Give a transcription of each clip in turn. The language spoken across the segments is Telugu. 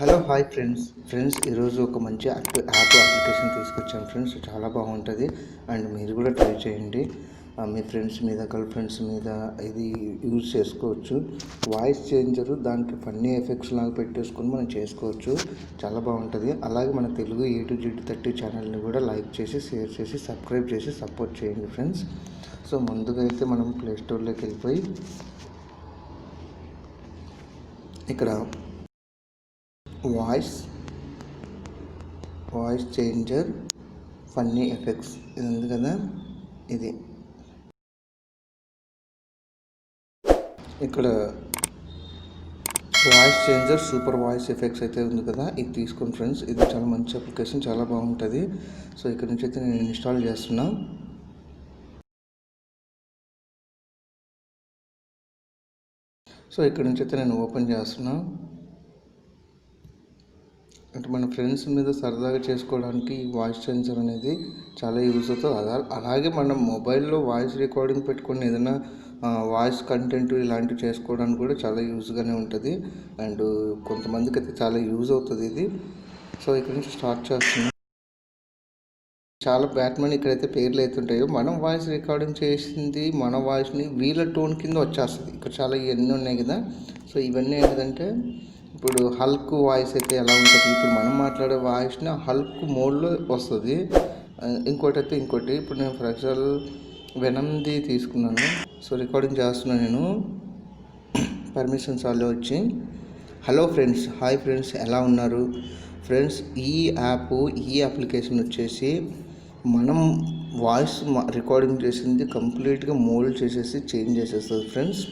హలో హాయ్ ఫ్రెండ్స్ ఈరోజు ఒక మంచి యాప్ అప్లికేషన్ తీసుకొచ్చాను ఫ్రెండ్స్. చాలా బాగుంటుంది అండ్ మీరు కూడా ట్రై చేయండి. మీ ఫ్రెండ్స్ మీద గర్ల్ ఫ్రెండ్స్ మీద ఇది యూజ్ చేసుకోవచ్చు. వాయిస్ చేంజరు దానికి ఫన్నీ ఎఫెక్ట్స్ లాగా పెట్టేసుకొని మనం చేసుకోవచ్చు. చాలా బాగుంటుంది. అలాగే మన తెలుగు A2Z30 ఛానల్ని కూడా లైక్ చేసి షేర్ చేసి సబ్స్క్రైబ్ చేసి సపోర్ట్ చేయండి ఫ్రెండ్స్. సో ముందుగా అయితే మనం ప్లేస్టోర్లోకి వెళ్ళిపోయి ఇక్కడ వాయిస్ చేంజర్ ఫన్నీ ఎఫెక్ట్స్ ఇది ఉంది కదా, ఇది ఇక్కడ voice changer super voice effects అయితే ఉంది కదా, ఇది తీసుకోండి ఫ్రెండ్స్. ఇది చాలా మంచి అప్లికేషన్, చాలా బాగుంటుంది. సో ఇక్కడ నుంచి అయితే నేను ఇన్స్టాల్ చేస్తున్నా. సో ఇక్కడ నుంచి అయితే నేను ఓపెన్ చేస్తున్నా. అంటే మన ఫ్రెండ్స్ మీద సరదాగా చేసుకోవడానికి ఈ వాయిస్ సెన్సర్ అనేది చాలా యూజ్ అవుతుంది. అలాగే మనం మొబైల్లో వాయిస్ రికార్డింగ్ పెట్టుకొని ఏదైనా వాయిస్ కంటెంట్ ఇలాంటివి చేసుకోవడానికి కూడా చాలా యూజ్గానే ఉంటుంది. అండ్ కొంతమందికి అయితే చాలా యూజ్ అవుతుంది ఇది. సో ఇక్కడ నుంచి స్టార్ట్ చేస్తున్నాం. చాలా బ్యాట్మెన్ ఇక్కడైతే పేర్లు అవుతుంటాయో, మనం వాయిస్ రికార్డింగ్ చేసింది మన వాయిస్ని వీళ్ళ టోన్ కింద వచ్చేస్తుంది. ఇక్కడ చాలా ఇవన్నీ ఉన్నాయి కదా. సో ఇవన్నీ ఏంటంటే ఇప్పుడు హల్క్ వాయిస్ అయితే ఎలా ఉంటుంది, ఇప్పుడు మనం మాట్లాడే వాయిస్ని హల్క్ మోడ్లో వస్తుంది. ఇంకోటి ఇప్పుడు నేను ఫర్ ఎగ్జాంపుల్ వెనంది తీసుకున్నాను. సో రికార్డింగ్ చేస్తున్నాను నేను. పర్మిషన్స్ వాళ్ళు వచ్చి హలో ఫ్రెండ్స్, హాయ్ ఫ్రెండ్స్, ఎలా ఉన్నారు ఫ్రెండ్స్. ఈ అప్లికేషన్ వచ్చేసి మనం వాయిస్ రికార్డింగ్ చేసింది కంప్లీట్గా మోల్డ్ చేసేసి చేంజ్ చేసేస్తుంది ఫ్రెండ్స్.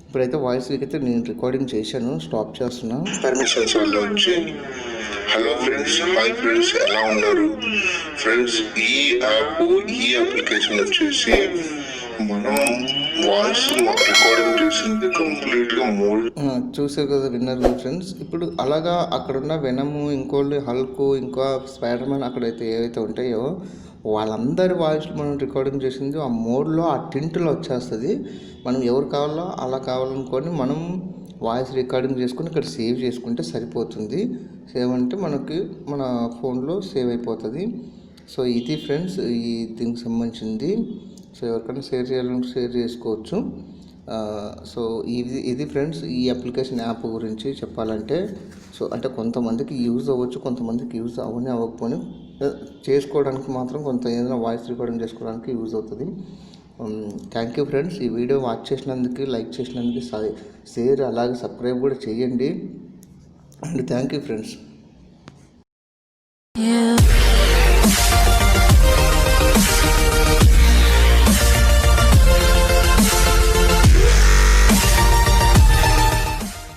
ఇప్పుడైతే వాయిస్ అయితే నేను రికార్డింగ్ చేశాను, స్టాప్ చేస్తున్నా. పర్మిషన్స్ వాళ్ళు వచ్చి హలో ఫ్రెండ్స్, హాయ్ ఫ్రెండ్స్, ఎలా ఉన్నారు ఫ్రెండ్స్. ఈ అప్లికేషన్ వచ్చేసి మనం వాయిస్ రికార్డింగ్ చేసింది కంప్లీట్గా మోల్డ్ చూసారు కదా, విన్నారు ఫ్రెండ్స్. ఇప్పుడు అలాగా అక్కడున్న వెనము, ఇంకోళ్ళు హల్క్, ఇంకా స్పైడర్ మ్యాన్ అక్కడైతే ఏవైతే ఉంటాయో వాళ్ళందరి వాయిస్లు మనం రికార్డింగ్ చేసింది ఆ మోడ్లో ఆ టింట్లో వచ్చేస్తుంది. మనం ఎవరు కావాలో అలా కావాలనుకొని మనం వాయిస్ రికార్డింగ్ చేసుకుని ఇక్కడ సేవ్ చేసుకుంటే సరిపోతుంది. సేవ్ అంటే మనకి మన ఫోన్లో సేవ్ అయిపోతుంది. సో ఇది ఫ్రెండ్స్ ఈ దీనికి సంబంధించింది. సో ఎవరికైనా షేర్ చేయాలంటే షేర్ చేసుకోవచ్చు. సో ఇది ఫ్రెండ్స్ ఈ అప్లికేషన్ యాప్ గురించి చెప్పాలంటే. సో అంటే కొంతమందికి యూజ్ అవ్వచ్చు, కొంతమందికి యూజ్ అవ్వకపోని చేసుకోవడానికి మాత్రం కొంత ఏదైనా వాయిస్ రికార్డింగ్ చేసుకోవడానికి యూజ్ అవుతుంది. Thank you friends. ఈ వీడియో వాచ్ చేసినందుకు, లైక్ చేసినందుకు, షేర్ అలాగే సబ్స్క్రైబ్ కూడా చేయండి. And thank you friends.